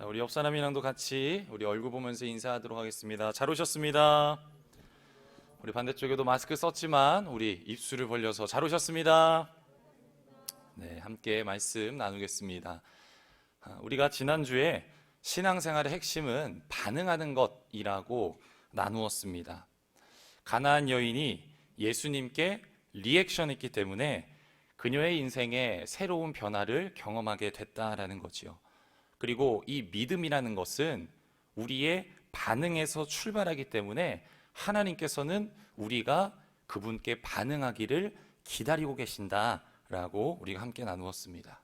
우리 옆 사람이랑도 같이 우리 얼굴 보면서 인사하도록 하겠습니다. 잘 오셨습니다. 우리 반대쪽에도 마스크 썼지만 우리 입술을 벌려서 잘 오셨습니다. 네, 함께 말씀 나누겠습니다. 우리가 지난주에 신앙생활의 핵심은 반응하는 것이라고 나누었습니다. 가나안 여인이 예수님께 리액션했기 때문에 그녀의 인생에 새로운 변화를 경험하게 됐다라는 거지요. 그리고 이 믿음이라는 것은 우리의 반응에서 출발하기 때문에 하나님께서는 우리가 그분께 반응하기를 기다리고 계신다라고 우리가 함께 나누었습니다.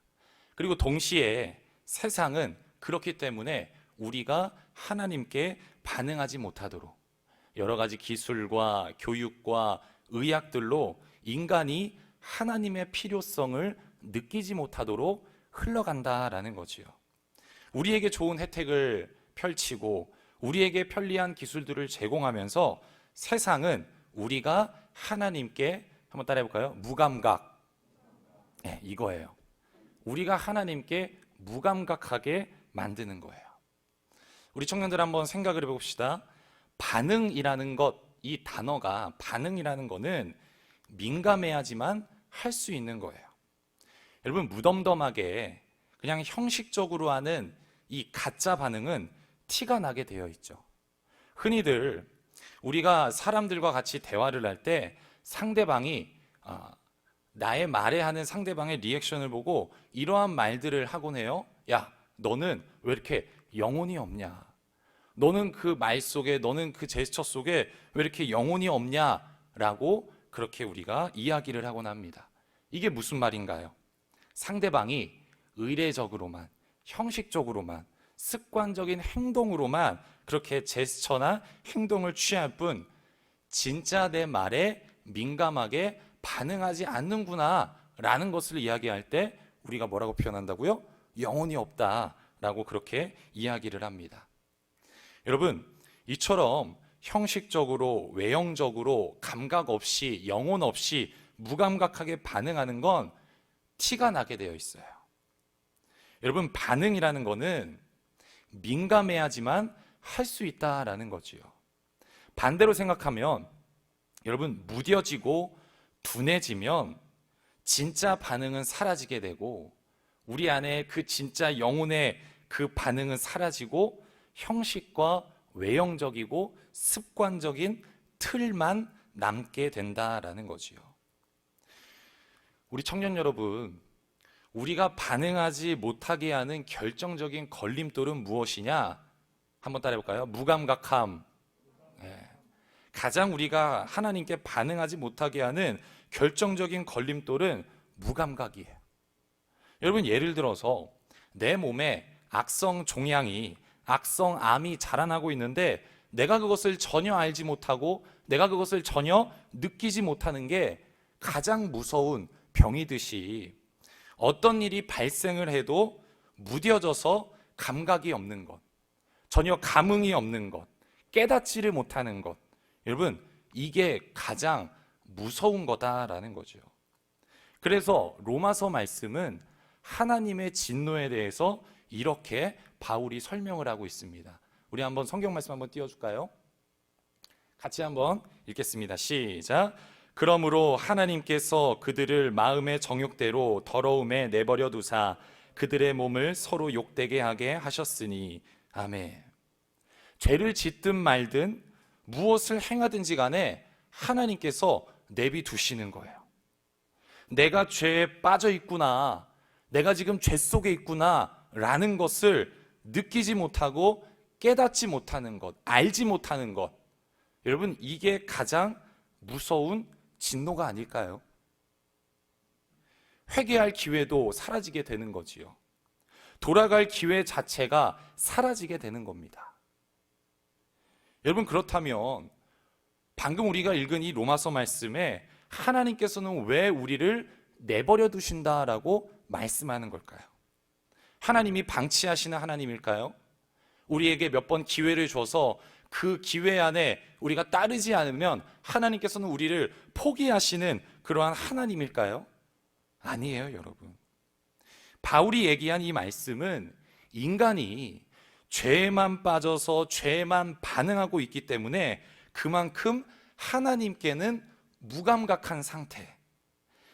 그리고 동시에 세상은 그렇기 때문에 우리가 하나님께 반응하지 못하도록 여러 가지 기술과 교육과 의학들로 인간이 하나님의 필요성을 느끼지 못하도록 흘러간다라는 거지요. 우리에게 좋은 혜택을 펼치고 우리에게 편리한 기술들을 제공하면서 세상은 우리가 하나님께 한번 따라해 볼까요? 무감각. 네, 이거예요. 우리가 하나님께 무감각하게 만드는 거예요. 우리 청년들 한번 생각을 해봅시다. 반응이라는 것, 이 단어가 반응이라는 거는 민감해야지만 할 수 있는 거예요. 여러분, 무덤덤하게 그냥 형식적으로 하는 이 가짜 반응은 티가 나게 되어 있죠. 흔히들 우리가 사람들과 같이 대화를 할 때 상대방이 나의 말에 하는 상대방의 리액션을 보고 이러한 말들을 하곤 해요. 야, 너는 왜 이렇게 영혼이 없냐? 너는 그 말 속에, 너는 그 제스처 속에 왜 이렇게 영혼이 없냐? 라고 그렇게 우리가 이야기를 하곤 합니다. 이게 무슨 말인가요? 상대방이 의례적으로만, 형식적으로만, 습관적인 행동으로만 그렇게 제스처나 행동을 취할 뿐 진짜 내 말에 민감하게 반응하지 않는구나 라는 것을 이야기할 때 우리가 뭐라고 표현한다고요? 영혼이 없다라고 그렇게 이야기를 합니다. 여러분, 이처럼 형식적으로, 외형적으로, 감각 없이, 영혼 없이 무감각하게 반응하는 건 티가 나게 되어 있어요. 여러분, 반응이라는 거는 민감해야지만 할 수 있다라는 거지요. 반대로 생각하면 여러분, 무뎌지고 둔해지면 진짜 반응은 사라지게 되고 우리 안에 그 진짜 영혼의 그 반응은 사라지고 형식과 외형적이고 습관적인 틀만 남게 된다라는 거지요. 우리 청년 여러분, 우리가 반응하지 못하게 하는 결정적인 걸림돌은 무엇이냐? 한번 따라해볼까요? 무감각함. 네. 가장 우리가 하나님께 반응하지 못하게 하는 결정적인 걸림돌은 무감각이에요. 여러분, 예를 들어서 내 몸에 악성 종양이, 악성 암이 자라나고 있는데 내가 그것을 전혀 알지 못하고 내가 그것을 전혀 느끼지 못하는 게 가장 무서운 병이듯이 어떤 일이 발생을 해도 무뎌져서 감각이 없는 것, 전혀 감흥이 없는 것, 깨닫지를 못하는 것, 여러분, 이게 가장 무서운 거다라는 거죠. 그래서 로마서 말씀은 하나님의 진노에 대해서 이렇게 바울이 설명을 하고 있습니다. 우리 한번 성경 말씀 한번 띄워줄까요? 같이 한번 읽겠습니다. 시작. 그러므로 하나님께서 그들을 마음의 정욕대로 더러움에 내버려 두사 그들의 몸을 서로 욕되게 하게 하셨으니 아멘. 죄를 짓든 말든 무엇을 행하든지 간에 하나님께서 내비두시는 거예요. 내가 죄에 빠져 있구나, 내가 지금 죄 속에 있구나 라는 것을 느끼지 못하고 깨닫지 못하는 것, 알지 못하는 것, 여러분, 이게 가장 무서운 진노가 아닐까요? 회개할 기회도 사라지게 되는 거지요. 돌아갈 기회 자체가 사라지게 되는 겁니다. 여러분, 그렇다면 방금 우리가 읽은 이 로마서 말씀에 하나님께서는 왜 우리를 내버려 두신다라고 말씀하는 걸까요? 하나님이 방치하시는 하나님일까요? 우리에게 몇 번 기회를 줘서 그 기회 안에 우리가 따르지 않으면 하나님께서는 우리를 포기하시는 그러한 하나님일까요? 아니에요, 여러분. 바울이 얘기한 이 말씀은 인간이 죄에만 빠져서 죄에만 반응하고 있기 때문에 그만큼 하나님께는 무감각한 상태,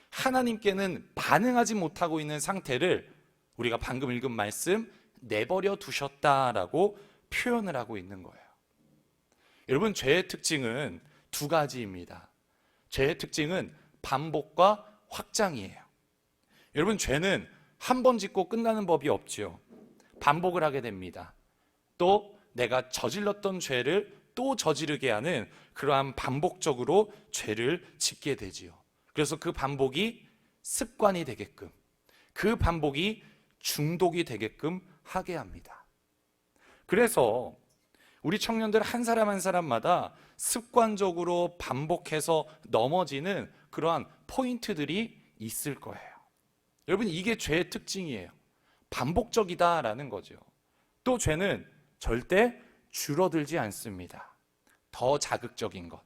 하나님께는 반응하지 못하고 있는 상태를 우리가 방금 읽은 말씀 내버려 두셨다라고 표현을 하고 있는 거예요. 여러분, 죄의 특징은 두 가지입니다. 죄의 특징은 반복과 확장이에요. 여러분, 죄는 한 번 짓고 끝나는 법이 없지요. 반복을 하게 됩니다. 또 내가 저질렀던 죄를 또 저지르게 하는 그러한 반복적으로 죄를 짓게 되지요. 그래서 그 반복이 습관이 되게끔, 그 반복이 중독이 되게끔 하게 합니다. 그래서 우리 청년들 한 사람 한 사람마다 습관적으로 반복해서 넘어지는 그러한 포인트들이 있을 거예요. 여러분, 이게 죄의 특징이에요. 반복적이다라는 거죠. 또 죄는 절대 줄어들지 않습니다. 더 자극적인 것,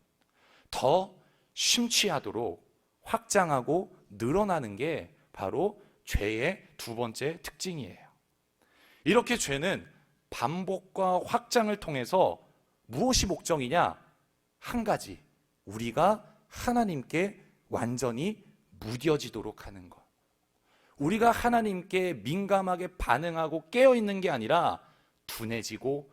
더 심취하도록 확장하고 늘어나는 게 바로 죄의 두 번째 특징이에요. 이렇게 죄는 반복과 확장을 통해서 무엇이 목적이냐? 한 가지, 우리가 하나님께 완전히 무뎌지도록 하는 것. 우리가 하나님께 민감하게 반응하고 깨어있는 게 아니라 둔해지고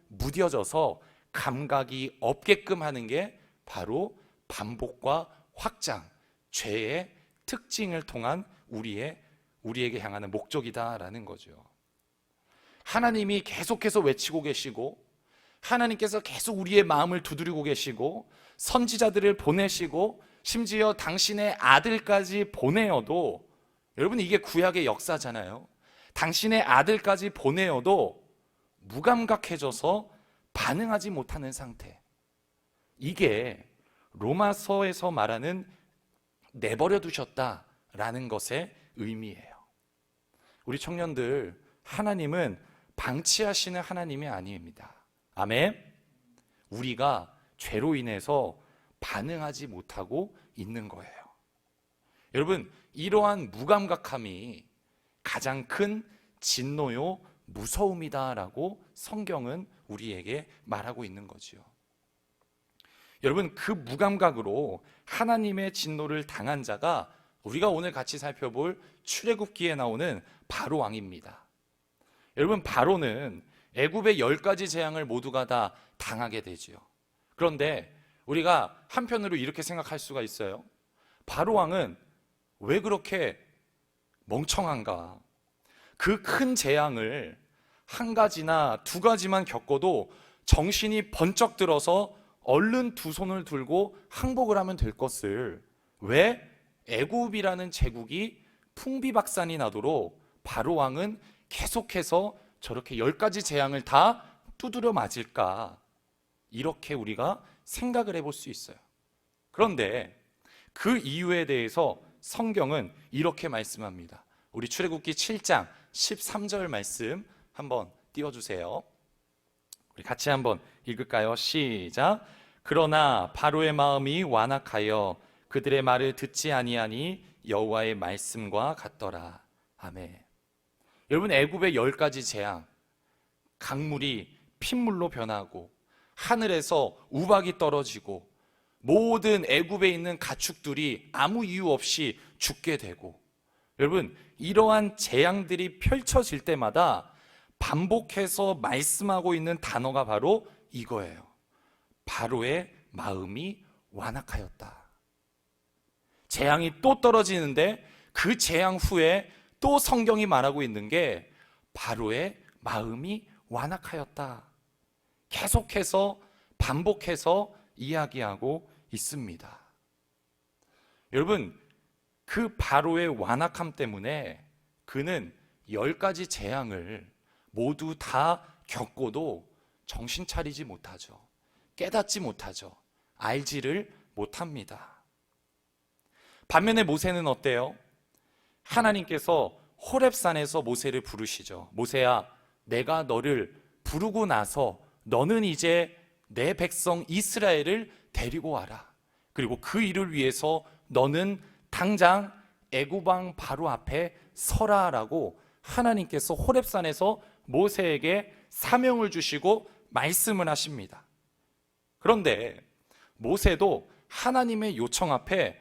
무뎌져서 감각이 없게끔 하는 게 바로 반복과 확장, 죄의 특징을 통한 우리에게 향하는 목적이다라는 거죠. 하나님이 계속해서 외치고 계시고, 하나님께서 계속 우리의 마음을 두드리고 계시고, 선지자들을 보내시고, 심지어 당신의 아들까지 보내어도, 여러분, 이게 구약의 역사잖아요. 당신의 아들까지 보내어도 무감각해져서 반응하지 못하는 상태, 이게 로마서에서 말하는 내버려 두셨다라는 것의 의미예요. 우리 청년들, 하나님은 방치하시는 하나님이 아닙니다. 아멘. 우리가 죄로 인해서 반응하지 못하고 있는 거예요. 여러분, 이러한 무감각함이 가장 큰 진노요 무서움이다라고 성경은 우리에게 말하고 있는 거지요. 여러분, 그 무감각으로 하나님의 진노를 당한 자가 우리가 오늘 같이 살펴볼 출애굽기에 나오는 바로 왕입니다. 여러분, 바로는 애굽의 10가지 재앙을 모두가 다 당하게 되지요. 그런데 우리가 한편으로 이렇게 생각할 수가 있어요. 바로 왕은 왜 그렇게 멍청한가? 그 큰 재앙을 한 가지나 두 가지만 겪어도 정신이 번쩍 들어서 얼른 두 손을 들고 항복을 하면 될 것을 왜 애굽이라는 제국이 풍비박산이 나도록 바로 왕은 계속해서 저렇게 10가지 재앙을 다 두드려 맞을까? 이렇게 우리가 생각을 해볼 수 있어요. 그런데 그 이유에 대해서 성경은 이렇게 말씀합니다. 우리 출애굽기 7장 13절 말씀 한번 띄워주세요. 우리 같이 한번 읽을까요? 시작. 그러나 바로의 마음이 완악하여 그들의 말을 듣지 아니하니 여호와의 말씀과 같더라. 아멘. 여러분, 애굽의 10가지 재앙, 강물이 핏물로 변하고 하늘에서 우박이 떨어지고 모든 애굽에 있는 가축들이 아무 이유 없이 죽게 되고, 여러분, 이러한 재앙들이 펼쳐질 때마다 반복해서 말씀하고 있는 단어가 바로 이거예요. 바로의 마음이 완악하였다. 재앙이 또 떨어지는데 그 재앙 후에 또 성경이 말하고 있는 게 바로의 마음이 완악하였다. 계속해서 반복해서 이야기하고 있습니다. 여러분, 그 바로의 완악함 때문에 그는 10가지 재앙을 모두 다 겪고도 정신 차리지 못하죠. 깨닫지 못하죠. 알지를 못합니다. 반면에 모세는 어때요? 하나님께서 호렙산에서 모세를 부르시죠. 모세야, 내가 너를 부르고 나서 너는 이제 내 백성 이스라엘을 데리고 와라. 그리고 그 일을 위해서 너는 당장 애굽 왕 바로 앞에 서라라고 하나님께서 호렙산에서 모세에게 사명을 주시고 말씀을 하십니다. 그런데 모세도 하나님의 요청 앞에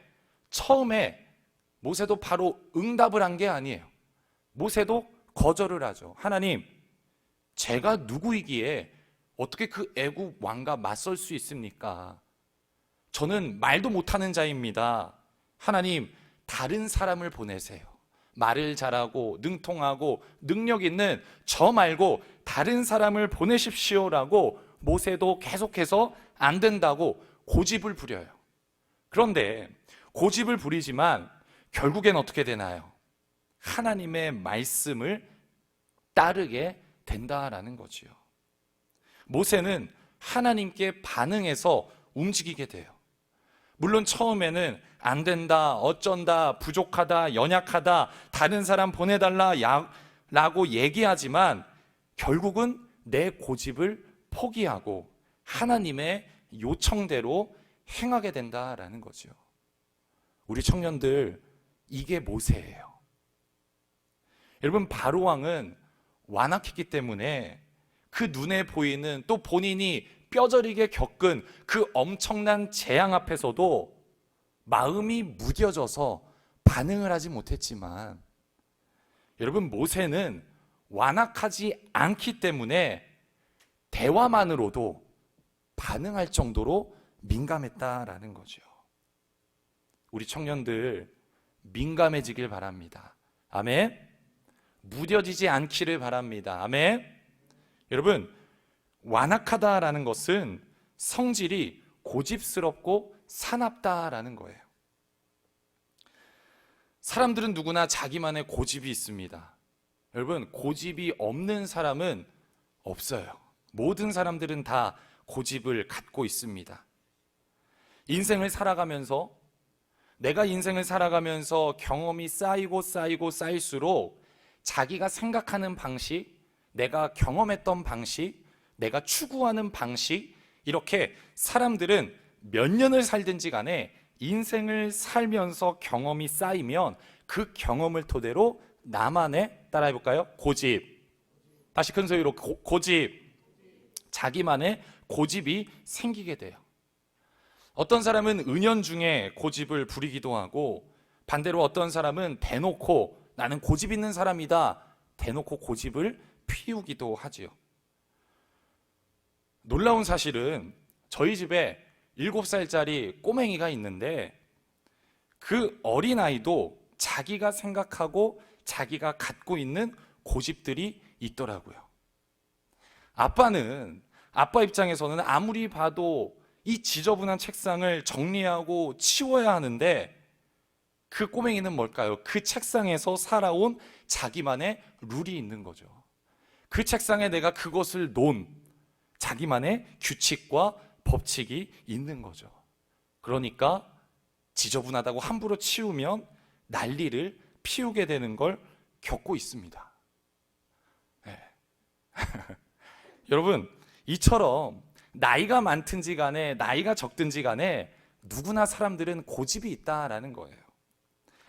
처음에 모세도 바로 응답을 한 게 아니에요. 모세도 거절을 하죠. 하나님, 제가 누구이기에 어떻게 그 애굽 왕과 맞설 수 있습니까? 저는 말도 못하는 자입니다. 하나님, 다른 사람을 보내세요. 말을 잘하고 능통하고 능력 있는 저 말고 다른 사람을 보내십시오라고 모세도 계속해서 안 된다고 고집을 부려요. 그런데 고집을 부리지만 결국엔 어떻게 되나요? 하나님의 말씀을 따르게 된다라는 거지요. 모세는 하나님께 반응해서 움직이게 돼요. 물론 처음에는 안 된다, 어쩐다, 부족하다, 연약하다, 다른 사람 보내달라 라고 얘기하지만 결국은 내 고집을 포기하고 하나님의 요청대로 행하게 된다라는 거죠. 우리 청년들, 이게 모세예요. 여러분, 바로왕은 완악했기 때문에 그 눈에 보이는, 또 본인이 뼈저리게 겪은 그 엄청난 재앙 앞에서도 마음이 무뎌져서 반응을 하지 못했지만, 여러분, 모세는 완악하지 않기 때문에 대화만으로도 반응할 정도로 민감했다라는 거죠. 우리 청년들, 민감해지길 바랍니다. 아멘. 무뎌지지 않기를 바랍니다. 아멘. 여러분, 완악하다라는 것은 성질이 고집스럽고 사납다라는 거예요. 사람들은 누구나 자기만의 고집이 있습니다. 여러분, 고집이 없는 사람은 없어요. 모든 사람들은 다 고집을 갖고 있습니다. 인생을 살아가면서, 내가 인생을 살아가면서 경험이 쌓이고 쌓일수록 자기가 생각하는 방식, 내가 경험했던 방식, 내가 추구하는 방식, 이렇게 사람들은 몇 년을 살든지 간에 인생을 살면서 경험이 쌓이면 그 경험을 토대로 나만의, 따라해볼까요? 고집. 다시 큰 소리로 고집. 자기만의 고집이 생기게 돼요. 어떤 사람은 은연중에 고집을 부리기도 하고, 반대로 어떤 사람은 대놓고 나는 고집 있는 사람이다, 대놓고 고집을 피우기도 하지요. 놀라운 사실은 저희 집에 7살짜리 꼬맹이가 있는데, 그 어린아이도 자기가 생각하고 자기가 갖고 있는 고집들이 있더라고요. 아빠 입장에서는 아무리 봐도 이 지저분한 책상을 정리하고 치워야 하는데, 그 꼬맹이는 뭘까요? 그 책상에서 살아온 자기만의 룰이 있는 거죠. 그 책상에 내가 그것을 놓은 자기만의 규칙과 법칙이 있는 거죠. 그러니까 지저분하다고 함부로 치우면 난리를 피우게 되는 걸 겪고 있습니다. 네. 여러분, 이처럼 나이가 많든지 간에 나이가 적든지 간에 누구나 사람들은 고집이 있다라는 거예요.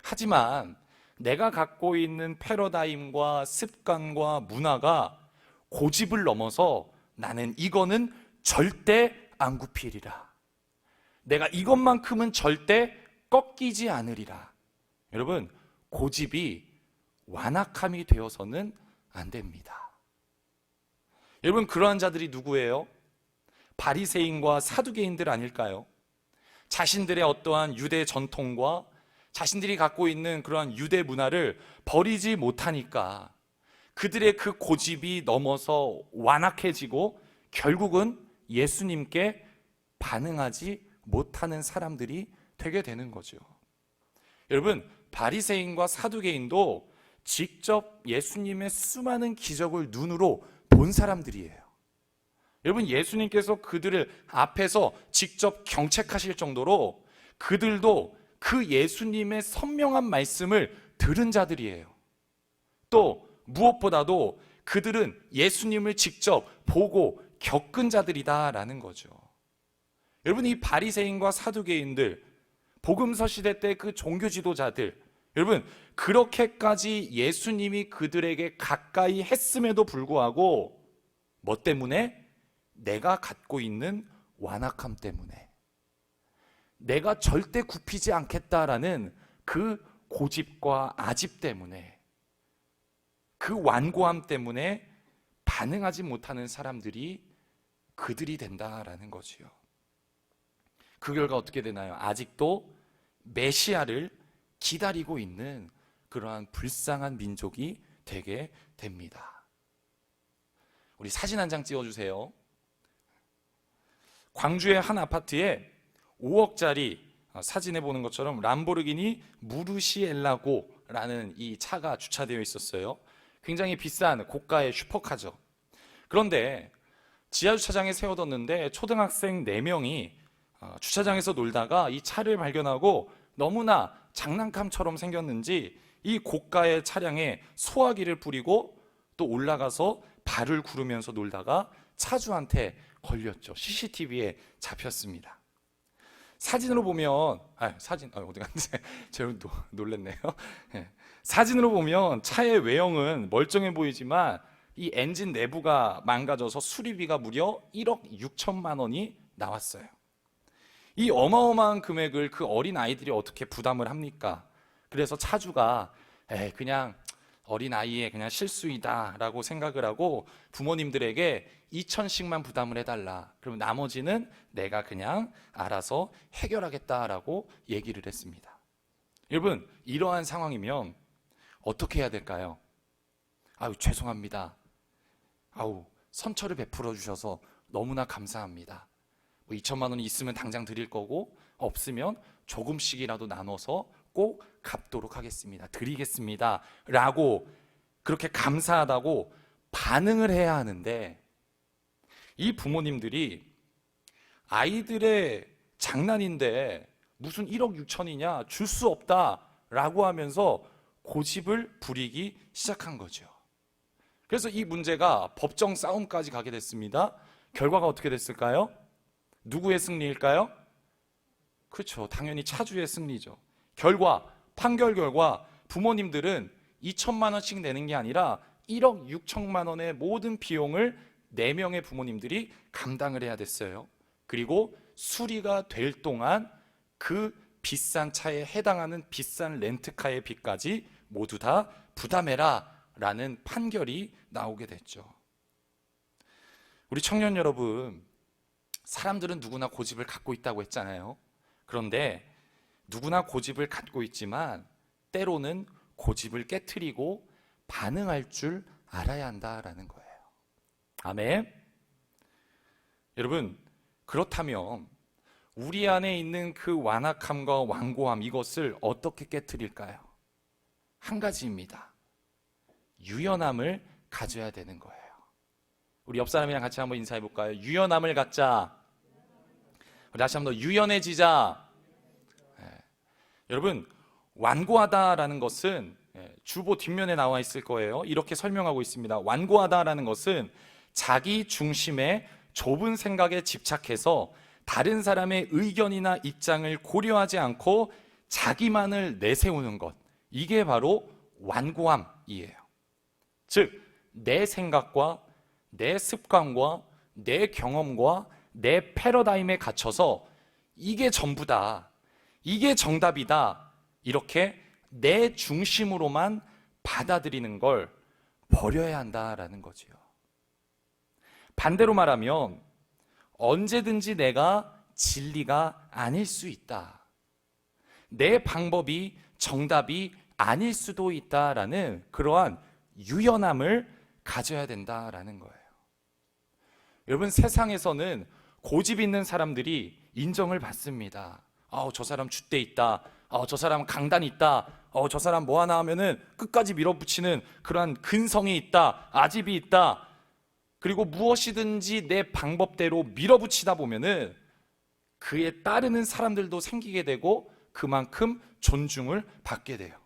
하지만 내가 갖고 있는 패러다임과 습관과 문화가 고집을 넘어서 나는 이거는 절대 안 굽히리라, 내가 이것만큼은 절대 꺾이지 않으리라. 여러분, 고집이 완악함이 되어서는 안 됩니다. 여러분, 그러한 자들이 누구예요? 바리새인과 사두개인들 아닐까요? 자신들의 어떠한 유대 전통과 자신들이 갖고 있는 그러한 유대 문화를 버리지 못하니까 그들의 그 고집이 넘어서 완악해지고 결국은 예수님께 반응하지 못하는 사람들이 되게 되는 거죠. 여러분, 바리새인과 사두개인도 직접 예수님의 수많은 기적을 눈으로 본 사람들이에요. 여러분, 예수님께서 그들을 앞에서 직접 경책하실 정도로 그들도 그 예수님의 선명한 말씀을 들은 자들이에요. 또 무엇보다도 그들은 예수님을 직접 보고 겪은 자들이다라는 거죠. 여러분, 이 바리새인과 사두개인들, 복음서 시대 때 그 종교 지도자들, 여러분, 그렇게까지 예수님이 그들에게 가까이 했음에도 불구하고 뭐 때문에? 내가 갖고 있는 완악함 때문에, 내가 절대 굽히지 않겠다라는 그 고집과 아집 때문에, 그 완고함 때문에 반응하지 못하는 사람들이 그들이 된다라는 거지요. 그 결과 어떻게 되나요? 아직도 메시아를 기다리고 있는 그러한 불쌍한 민족이 되게 됩니다. 우리 사진 한 장 찍어주세요. 광주의 한 아파트에 5억짜리, 사진에 보는 것처럼 람보르기니 무르시엘라고라는 이 차가 주차되어 있었어요. 굉장히 비싼 고가의 슈퍼카죠. 그런데 지하주차장에 세워뒀는데 초등학생 4명이 주차장에서 놀다가 이 차를 발견하고 너무나 장난감처럼 생겼는지 이 고가의 차량에 소화기를 뿌리고 또 올라가서 발을 구르면서 놀다가 차주한테 걸렸죠. CCTV에 잡혔습니다. 사진으로 보면 어디 갔지? 제가 놀랬네요. 사진으로 보면 차의 외형은 멀쩡해 보이지만 이 엔진 내부가 망가져서 수리비가 무려 1억 6천만 원이 나왔어요. 이 어마어마한 금액을 그 어린 아이들이 어떻게 부담을 합니까? 그래서 차주가 그냥 어린 아이의 그냥 실수이다 라고 생각을 하고 부모님들에게 2천씩만 부담을 해달라, 그럼 나머지는 내가 그냥 알아서 해결하겠다라고 얘기를 했습니다. 여러분, 이러한 상황이면 어떻게 해야 될까요? 죄송합니다. 선처를 베풀어 주셔서 너무나 감사합니다. 2천만 원이 있으면 당장 드릴 거고 없으면 조금씩이라도 나눠서 꼭 갚도록 하겠습니다. 드리겠습니다 라고 그렇게 감사하다고 반응을 해야 하는데, 이 부모님들이 아이들의 장난인데 무슨 1억 6천이냐, 줄 수 없다 라고 하면서 고집을 부리기 시작한 거죠. 그래서 이 문제가 법정 싸움까지 가게 됐습니다. 결과가 어떻게 됐을까요? 누구의 승리일까요? 그렇죠, 당연히 차주의 승리죠. 판결 결과 부모님들은 2천만 원씩 내는 게 아니라 1억 6천만 원의 모든 비용을 4명의 부모님들이 감당을 해야 됐어요. 그리고 수리가 될 동안 그 비싼 차에 해당하는 비싼 렌트카의 빚까지 모두 다 부담해라 라는 판결이 나오게 됐죠. 우리 청년 여러분, 사람들은 누구나 고집을 갖고 있다고 했잖아요. 그런데 누구나 고집을 갖고 있지만 때로는 고집을 깨트리고 반응할 줄 알아야 한다라는 거예요. 아멘. 여러분, 그렇다면 우리 안에 있는 그 완악함과 완고함, 이것을 어떻게 깨트릴까요? 한 가지입니다. 유연함을 가져야 되는 거예요. 우리 옆 사람이랑 같이 한번 인사해 볼까요? 유연함을 갖자. 다시 한번 더, 유연해지자. 여러분, 완고하다라는 것은 주보 뒷면에 나와 있을 거예요. 이렇게 설명하고 있습니다. 완고하다라는 것은 자기 중심의 좁은 생각에 집착해서 다른 사람의 의견이나 입장을 고려하지 않고 자기만을 내세우는 것, 이게 바로 완고함이에요. 즉, 내 생각과 내 습관과 내 경험과 내 패러다임에 갇혀서 이게 전부다, 이게 정답이다, 이렇게 내 중심으로만 받아들이는 걸 버려야 한다라는 거지요. 반대로 말하면 언제든지 내가 진리가 아닐 수 있다, 내 방법이 정답이 아닐 수도 있다라는 그러한 유연함을 가져야 된다라는 거예요. 여러분, 세상에서는 고집 있는 사람들이 인정을 받습니다. 저 사람 줏대 있다, 저 사람 강단 있다, 저 사람 뭐 하나 하면은 끝까지 밀어붙이는 그러한 근성이 있다, 아집이 있다. 그리고 무엇이든지 내 방법대로 밀어붙이다 보면은 그에 따르는 사람들도 생기게 되고 그만큼 존중을 받게 돼요.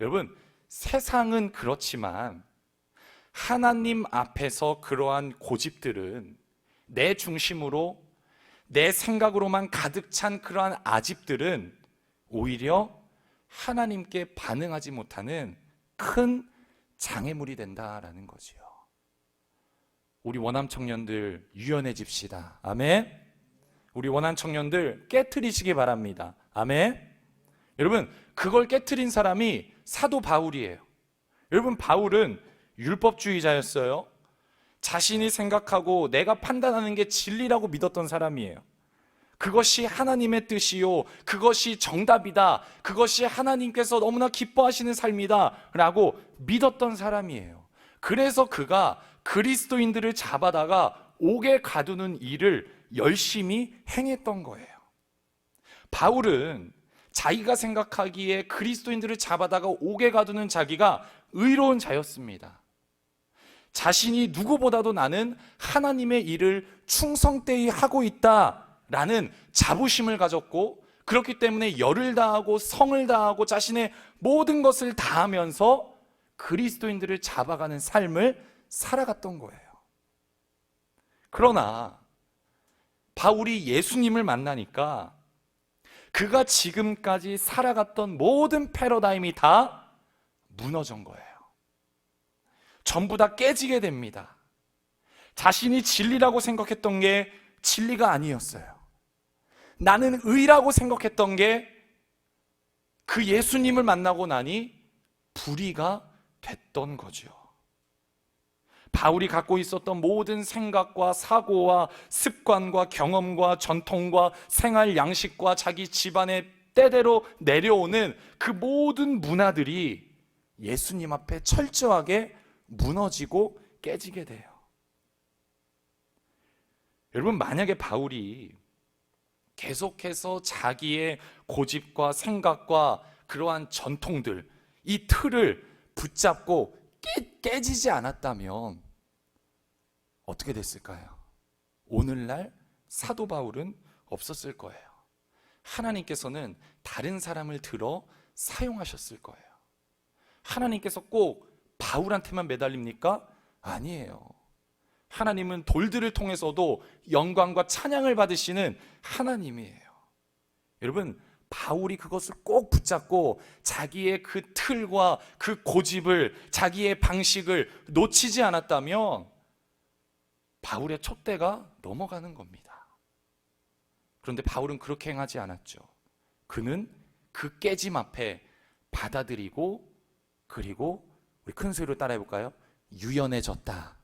여러분, 세상은 그렇지만 하나님 앞에서 그러한 고집들은, 내 중심으로 내 생각으로만 가득 찬 그러한 아집들은 오히려 하나님께 반응하지 못하는 큰 장애물이 된다라는 거지요. 우리 원암 청년들 유연해집시다. 아멘. 우리 원암 청년들 깨트리시기 바랍니다. 아멘. 여러분, 그걸 깨트린 사람이 사도 바울이에요. 여러분, 바울은 율법주의자였어요. 자신이 생각하고 내가 판단하는 게 진리라고 믿었던 사람이에요. 그것이 하나님의 뜻이요, 그것이 정답이다, 그것이 하나님께서 너무나 기뻐하시는 삶이다 라고 믿었던 사람이에요. 그래서 그가 그리스도인들을 잡아다가 옥에 가두는 일을 열심히 행했던 거예요. 바울은 자기가 생각하기에 그리스도인들을 잡아다가 옥에 가두는 자기가 의로운 자였습니다. 자신이 누구보다도 나는 하나님의 일을 충성되이 하고 있다라는 자부심을 가졌고, 그렇기 때문에 열을 다하고 성을 다하고 자신의 모든 것을 다하면서 그리스도인들을 잡아가는 삶을 살아갔던 거예요. 그러나 바울이 예수님을 만나니까 그가 지금까지 살아갔던 모든 패러다임이 다 무너진 거예요. 전부 다 깨지게 됩니다. 자신이 진리라고 생각했던 게 진리가 아니었어요. 나는 의라고 생각했던 게 그 예수님을 만나고 나니 불의가 됐던 거죠. 바울이 갖고 있었던 모든 생각과 사고와 습관과 경험과 전통과 생활 양식과 자기 집안의 때대로 내려오는 그 모든 문화들이 예수님 앞에 철저하게 무너지고 깨지게 돼요. 여러분, 만약에 바울이 계속해서 자기의 고집과 생각과 그러한 전통들, 이 틀을 붙잡고 깨지지 않았다면 어떻게 됐을까요? 오늘날 사도 바울은 없었을 거예요. 하나님께서는 다른 사람을 들어 사용하셨을 거예요. 하나님께서 꼭 바울한테만 매달립니까? 아니에요. 하나님은 돌들을 통해서도 영광과 찬양을 받으시는 하나님이에요. 여러분, 바울이 그것을 꼭 붙잡고 자기의 그 틀과 그 고집을, 자기의 방식을 놓치지 않았다면 바울의 촛대가 넘어가는 겁니다. 그런데 바울은 그렇게 행하지 않았죠. 그는 그 깨짐 앞에 받아들이고, 그리고 우리 큰 소리로 따라해 볼까요? 유연해졌다.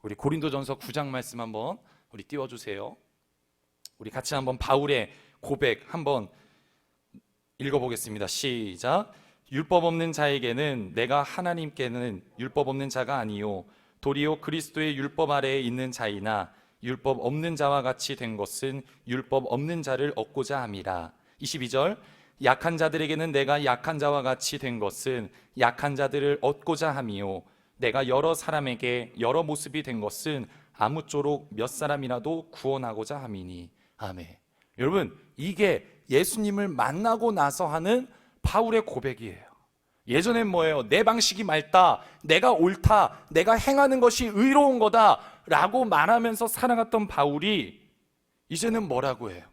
우리 고린도전서 9장 말씀 한번 우리 띄워주세요. 우리 같이 한번 바울의 고백 한번 읽어보겠습니다. 시작. 율법 없는 자에게는 내가 하나님께는 율법 없는 자가 아니요 도리어 그리스도의 율법 아래에 있는 자이나 율법 없는 자와 같이 된 것은 율법 없는 자를 얻고자 함이라. 22절. 약한 자들에게는 내가 약한 자와 같이 된 것은 약한 자들을 얻고자 함이요 내가 여러 사람에게 여러 모습이 된 것은 아무쪼록 몇 사람이라도 구원하고자 함이니. 아멘. 여러분, 이게 예수님을 만나고 나서 하는 바울의 고백이에요. 예전엔 뭐예요? 내 방식이 맑다, 내가 옳다, 내가 행하는 것이 의로운 거다 라고 말하면서 살아갔던 바울이 이제는 뭐라고 해요?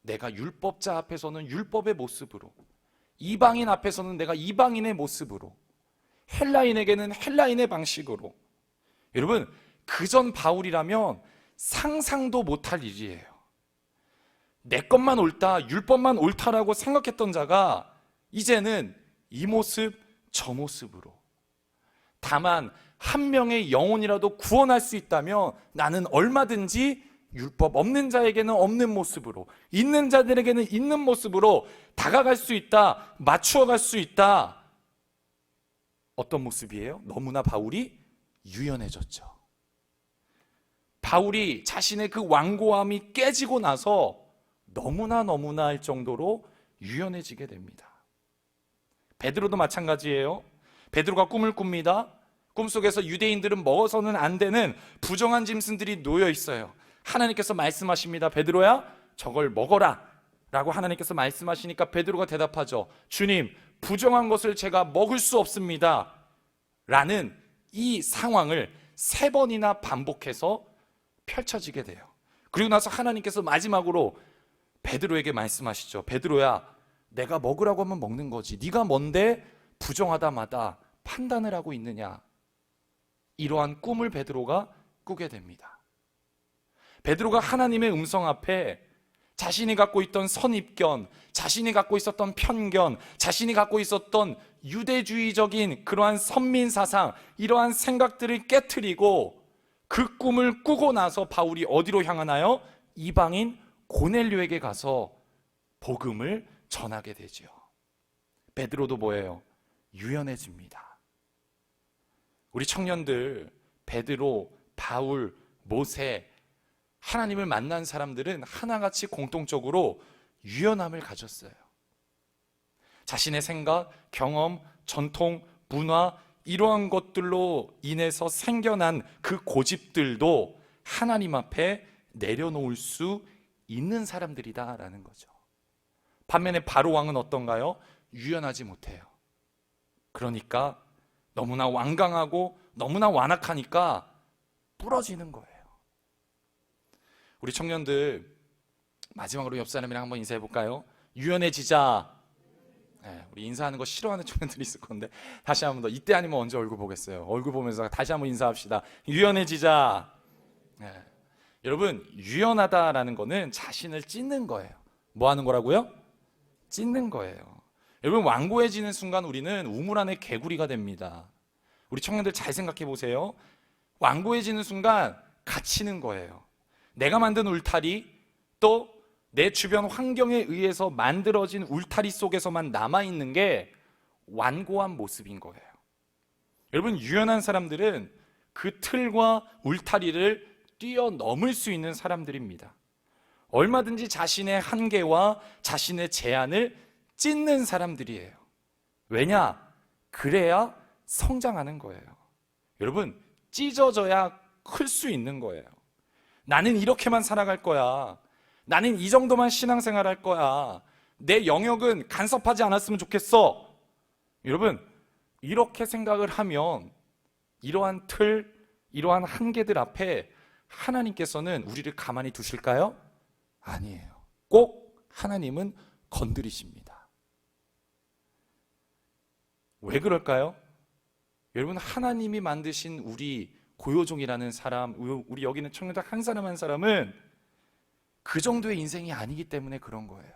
내가 율법자 앞에서는 율법의 모습으로, 이방인 앞에서는 내가 이방인의 모습으로, 헬라인에게는 헬라인의 방식으로. 여러분, 그전 바울이라면 상상도 못할 일이에요. 내 것만 옳다, 율법만 옳다라고 생각했던 자가 이제는 이 모습 저 모습으로, 다만 한 명의 영혼이라도 구원할 수 있다면 나는 얼마든지 율법 없는 자에게는 없는 모습으로, 있는 자들에게는 있는 모습으로 다가갈 수 있다, 맞추어갈 수 있다. 어떤 모습이에요? 너무나 바울이 유연해졌죠. 바울이 자신의 그 완고함이 깨지고 나서 너무나 할 정도로 유연해지게 됩니다. 베드로도 마찬가지예요. 베드로가 꿈을 꿉니다. 꿈속에서 유대인들은 먹어서는 안 되는 부정한 짐승들이 놓여 있어요. 하나님께서 말씀하십니다. 베드로야, 저걸 먹어라 라고 하나님께서 말씀하시니까 베드로가 대답하죠. 주님, 부정한 것을 제가 먹을 수 없습니다 라는 이 상황을 3번이나 반복해서 펼쳐지게 돼요. 그리고 나서 하나님께서 마지막으로 베드로에게 말씀하시죠. 베드로야, 내가 먹으라고 하면 먹는 거지. 네가 뭔데 부정하다마다 판단을 하고 있느냐. 이러한 꿈을 베드로가 꾸게 됩니다. 베드로가 하나님의 음성 앞에 자신이 갖고 있던 선입견, 자신이 갖고 있었던 편견, 자신이 갖고 있었던 유대주의적인 그러한 선민사상, 이러한 생각들을 깨트리고 그 꿈을 꾸고 나서 바울이 어디로 향하나요? 이방인 고넬료에게 가서 복음을 전하게 되죠. 베드로도 뭐예요? 유연해집니다. 우리 청년들, 베드로, 바울, 모세, 하나님을 만난 사람들은 하나같이 공통적으로 유연함을 가졌어요. 자신의 생각, 경험, 전통, 문화, 이러한 것들로 인해서 생겨난 그 고집들도 하나님 앞에 내려놓을 수 있는 사람들이다라는 거죠. 반면에 바로왕은 어떤가요? 유연하지 못해요. 그러니까 너무나 완강하고 너무나 완악하니까 부러지는 거예요. 우리 청년들, 마지막으로 옆 사람이랑 한번 인사해 볼까요? 유연해지자. 네, 우리 인사하는 거 싫어하는 청년들이 있을 건데 다시 한번 더, 이때 아니면 언제 얼굴 보겠어요? 얼굴 보면서 다시 한번 인사합시다. 유연해지자. 네. 여러분, 유연하다라는 거는 자신을 찢는 거예요. 뭐 하는 거라고요? 찢는 거예요. 여러분, 완고해지는 순간 우리는 우물 안에 개구리가 됩니다. 우리 청년들 잘 생각해 보세요. 완고해지는 순간 갇히는 거예요. 내가 만든 울타리, 또 내 주변 환경에 의해서 만들어진 울타리 속에서만 남아있는 게 완고한 모습인 거예요. 여러분, 유연한 사람들은 그 틀과 울타리를 뛰어넘을 수 있는 사람들입니다. 얼마든지 자신의 한계와 자신의 제한을 찢는 사람들이에요. 왜냐? 그래야 성장하는 거예요. 여러분, 찢어져야 클 수 있는 거예요. 나는 이렇게만 살아갈 거야. 나는 이 정도만 신앙생활 할 거야. 내 영역은 간섭하지 않았으면 좋겠어. 여러분, 이렇게 생각을 하면 이러한 틀, 이러한 한계들 앞에 하나님께서는 우리를 가만히 두실까요? 아니에요. 꼭 하나님은 건드리십니다. 왜 그럴까요? 여러분, 하나님이 만드신 우리 고요종이라는 사람, 우리 여기 있는 청년들 한 사람 한 사람은 그 정도의 인생이 아니기 때문에 그런 거예요.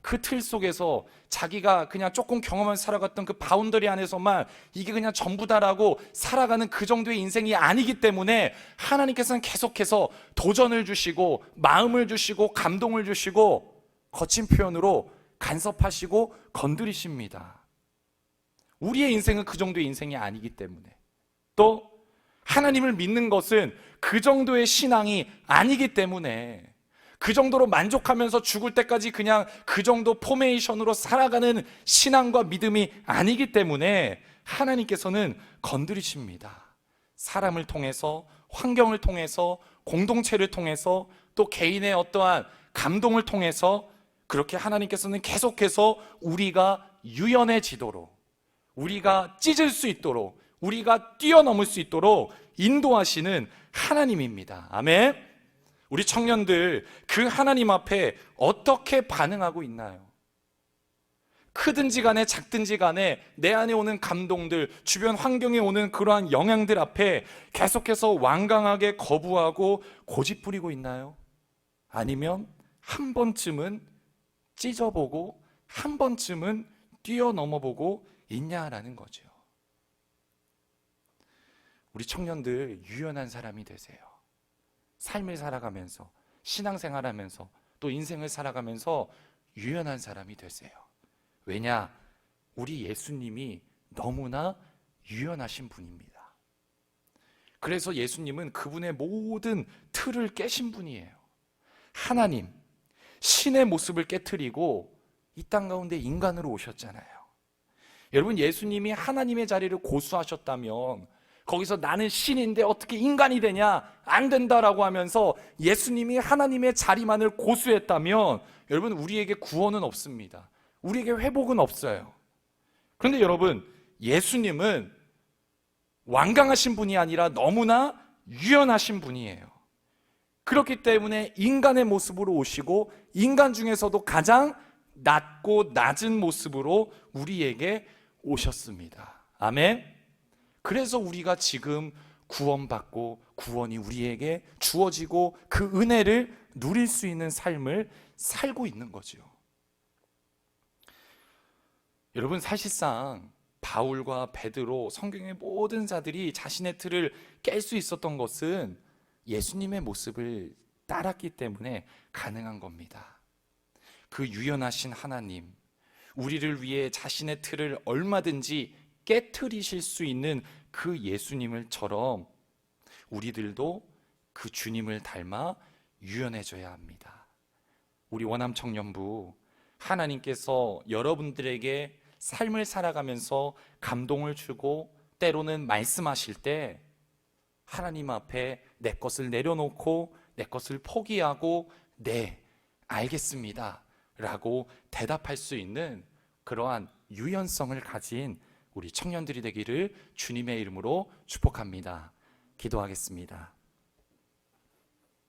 그 틀 속에서 자기가 그냥 조금 경험을 살아갔던 그 바운더리 안에서만 이게 그냥 전부다라고 살아가는 그 정도의 인생이 아니기 때문에 하나님께서는 계속해서 도전을 주시고 마음을 주시고 감동을 주시고 거친 표현으로 간섭하시고 건드리십니다. 우리의 인생은 그 정도의 인생이 아니기 때문에, 또 하나님을 믿는 것은 그 정도의 신앙이 아니기 때문에, 그 정도로 만족하면서 죽을 때까지 그냥 그 정도 포메이션으로 살아가는 신앙과 믿음이 아니기 때문에 하나님께서는 건드리십니다. 사람을 통해서, 환경을 통해서, 공동체를 통해서, 또 개인의 어떠한 감동을 통해서 그렇게 하나님께서는 계속해서 우리가 유연해지도록, 우리가 찢을 수 있도록, 우리가 뛰어넘을 수 있도록 인도하시는 하나님입니다. 아멘. 우리 청년들, 그 하나님 앞에 어떻게 반응하고 있나요? 크든지 간에 작든지 간에 내 안에 오는 감동들, 주변 환경에 오는 그러한 영향들 앞에 계속해서 완강하게 거부하고 고집부리고 있나요? 아니면 한 번쯤은 찢어보고 한 번쯤은 뛰어넘어보고 있냐라는 거죠. 우리 청년들, 유연한 사람이 되세요. 삶을 살아가면서, 신앙생활하면서, 또 인생을 살아가면서 유연한 사람이 되세요. 왜냐? 우리 예수님이 너무나 유연하신 분입니다. 그래서 예수님은 그분의 모든 틀을 깨신 분이에요. 하나님, 신의 모습을 깨트리고 이 땅 가운데 인간으로 오셨잖아요. 여러분, 예수님이 하나님의 자리를 고수하셨다면 거기서 나는 신인데 어떻게 인간이 되냐? 안 된다라고 하면서 예수님이 하나님의 자리만을 고수했다면 여러분, 우리에게 구원은 없습니다. 우리에게 회복은 없어요. 그런데 여러분, 예수님은 완강하신 분이 아니라 너무나 유연하신 분이에요. 그렇기 때문에 인간의 모습으로 오시고 인간 중에서도 가장 낮고 낮은 모습으로 우리에게 오셨습니다. 아멘. 그래서 우리가 지금 구원받고 구원이 우리에게 주어지고 그 은혜를 누릴 수 있는 삶을 살고 있는 거죠. 여러분, 사실상 바울과 베드로, 성경의 모든 자들이 자신의 틀을 깰 수 있었던 것은 예수님의 모습을 따랐기 때문에 가능한 겁니다. 그 유연하신 하나님, 우리를 위해 자신의 틀을 얼마든지 깨트리실 수 있는 그 예수님을처럼 우리들도 그 주님을 닮아 유연해져야 합니다. 우리 원암 청년부, 하나님께서 여러분들에게 삶을 살아가면서 감동을 주고 때로는 말씀하실 때 하나님 앞에 내 것을 내려놓고 내 것을 포기하고 네, 알겠습니다 라고 대답할 수 있는 그러한 유연성을 가진 우리 청년들이 되기를 주님의 이름으로 축복합니다. 기도하겠습니다.